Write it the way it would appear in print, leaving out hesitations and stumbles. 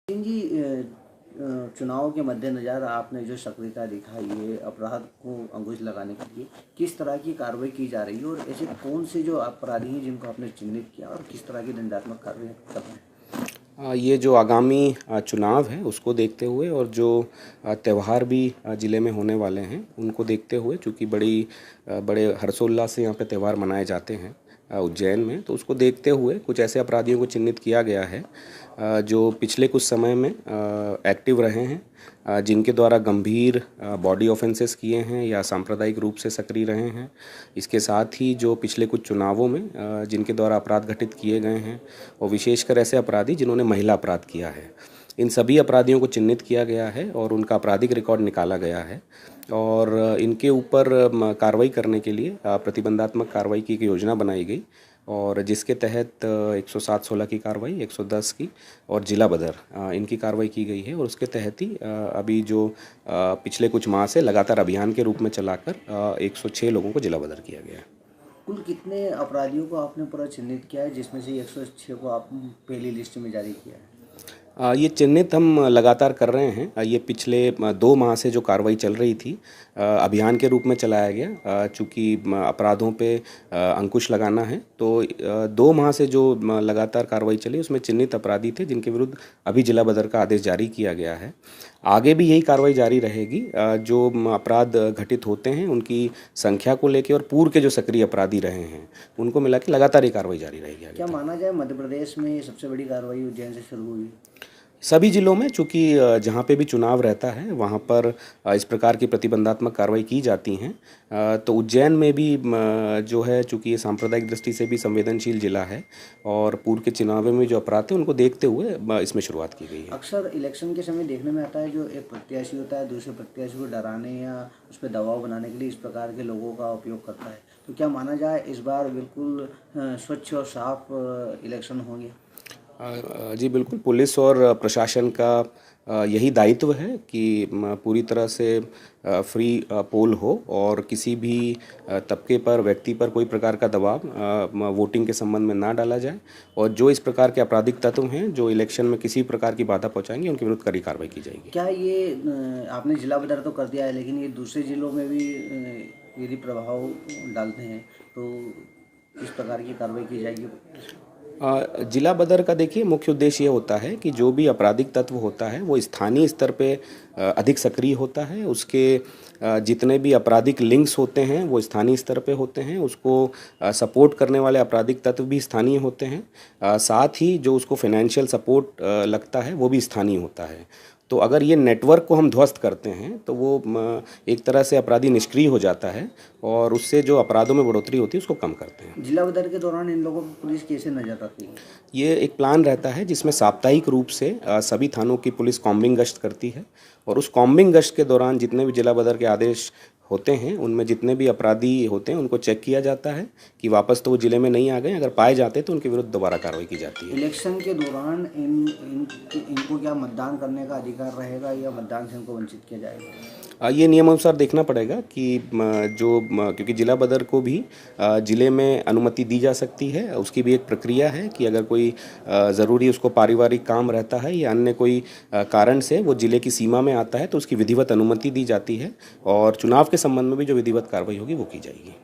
सिंह जी, चुनाव के मद्देनज़र आपने जो सक्रियता दिखाई है अपराध को अंकुश लगाने के लिए, किस तरह की कार्रवाई की जा रही है और ऐसे कौन से जो अपराधी हैं जिनको आपने चिन्हित किया और किस तरह की दंडात्मक कार्रवाई कर रहे हैं? ये जो आगामी चुनाव है उसको देखते हुए और जो त्यौहार भी ज़िले में होने वाले हैं उनको देखते हुए, चूँकि बड़े हर्षोल्लास से यहाँ पे त्यौहार मनाए जाते हैं उज्जैन में, तो उसको देखते हुए कुछ ऐसे अपराधियों को चिन्हित किया गया है जो पिछले कुछ समय में एक्टिव रहे हैं, जिनके द्वारा गंभीर बॉडी ऑफेंसेस किए हैं या सांप्रदायिक रूप से सक्रिय रहे हैं। इसके साथ ही जो पिछले कुछ चुनावों में जिनके द्वारा अपराध घटित किए गए हैं और विशेषकर ऐसे अपराधी जिन्होंने महिला अपराध किया है, इन सभी अपराधियों को चिन्हित किया गया है और उनका आपराधिक रिकॉर्ड निकाला गया है और इनके ऊपर कार्रवाई करने के लिए प्रतिबंधात्मक कार्रवाई की एक योजना बनाई गई और जिसके तहत 107-16 की कार्रवाई, 110 की और जिला बदर इनकी कार्रवाई की गई है और उसके तहत ही अभी जो पिछले कुछ माह से लगातार अभियान के रूप में चलाकर 106 लोगों को जिला बदर किया गया है। कुल कितने अपराधियों को आपने पूरा चिन्हित किया है, जिसमें से 106 को आप पहली लिस्ट में जारी किया है? ये चिन्हित हम लगातार कर रहे हैं। ये पिछले 2 माह से जो कार्रवाई चल रही थी अभियान के रूप में चलाया गया, चूँकि अपराधों पे अंकुश लगाना है, तो 2 माह से जो लगातार कार्रवाई चली उसमें चिन्हित अपराधी थे जिनके विरुद्ध अभी जिला बदर का आदेश जारी किया गया है। आगे भी यही कार्रवाई जारी रहेगी। जो अपराध घटित होते हैं उनकी संख्या को लेकर और पूर्व के जो सक्रिय अपराधी रहे हैं उनको मिला के लगातार ये कार्रवाई जारी रहेगी। क्या माना जाए मध्य प्रदेश में ये सबसे बड़ी कार्रवाई उज्जैन से शुरू हुई? सभी जिलों में, चूँकि जहाँ पे भी चुनाव रहता है वहाँ पर इस प्रकार की प्रतिबंधात्मक कार्रवाई की जाती हैं, तो उज्जैन में भी जो है, चूँकि ये सांप्रदायिक दृष्टि से भी संवेदनशील जिला है और पूर्व के चुनावों में जो अपराध थे उनको देखते हुए इसमें शुरुआत की गई है। अक्सर इलेक्शन के समय देखने में आता है जो एक प्रत्याशी होता है दूसरे प्रत्याशी को डराने या उस पर दबाव बनाने के लिए इस प्रकार के लोगों का उपयोग करता है, तो क्या माना जाए इस बार बिल्कुल स्वच्छ और साफ इलेक्शन होंगे? जी बिल्कुल, पुलिस और प्रशासन का यही दायित्व है कि पूरी तरह से फ्री पोल हो और किसी भी तबके पर, व्यक्ति पर कोई प्रकार का दबाव वोटिंग के संबंध में ना डाला जाए और जो इस प्रकार के आपराधिक तत्व हैं जो इलेक्शन में किसी प्रकार की बाधा पहुंचाएंगे उनके विरुद्ध कड़ी कार्रवाई की जाएगी। क्या ये आपने जिला बदर तो कर दिया है, लेकिन ये दूसरे जिलों में भी यदि प्रभाव डालते हैं तो इस प्रकार की कार्रवाई की जाएगी? जिला बदर का देखिए मुख्य उद्देश्य ये होता है कि जो भी आपराधिक तत्व होता है वो स्थानीय स्तर पे अधिक सक्रिय होता है, उसके जितने भी आपराधिक लिंक्स होते हैं वो स्थानीय स्तर पे होते हैं, उसको सपोर्ट करने वाले आपराधिक तत्व भी स्थानीय होते हैं, साथ ही जो उसको फाइनेंशियल सपोर्ट लगता है वो भी स्थानीय होता है। तो अगर ये नेटवर्क को हम ध्वस्त करते हैं तो वो एक तरह से अपराधी निष्क्रिय हो जाता है और उससे जो अपराधों में बढ़ोतरी होती है उसको कम करते हैं। जिला बदर के दौरान इन लोगों को पुलिस कैसे नजर रखती है? ये एक प्लान रहता है जिसमें साप्ताहिक रूप से सभी थानों की पुलिस कॉम्बिंग गश्त करती है और उस कॉम्बिंग गश्त के दौरान जितने भी जिला बदर के आदेश होते हैं उनमें जितने भी अपराधी होते हैं उनको चेक किया जाता है कि वापस तो वो जिले में नहीं आ गए, अगर पाए जाते हैं तो उनके विरुद्ध दोबारा कार्रवाई की जाती है। इलेक्शन के दौरान इनको क्या मतदान करने का अधिकार रहेगा या मतदान से इनको वंचित किया जाएगा? ये नियमानुसार देखना पड़ेगा कि क्योंकि जिला बदर को भी ज़िले में अनुमति दी जा सकती है, उसकी भी एक प्रक्रिया है कि अगर कोई ज़रूरी उसको पारिवारिक काम रहता है या अन्य कोई कारण से वो ज़िले की सीमा में आता है तो उसकी विधिवत अनुमति दी जाती है और चुनाव के संबंध में भी जो विधिवत कार्रवाई होगी वो की जाएगी।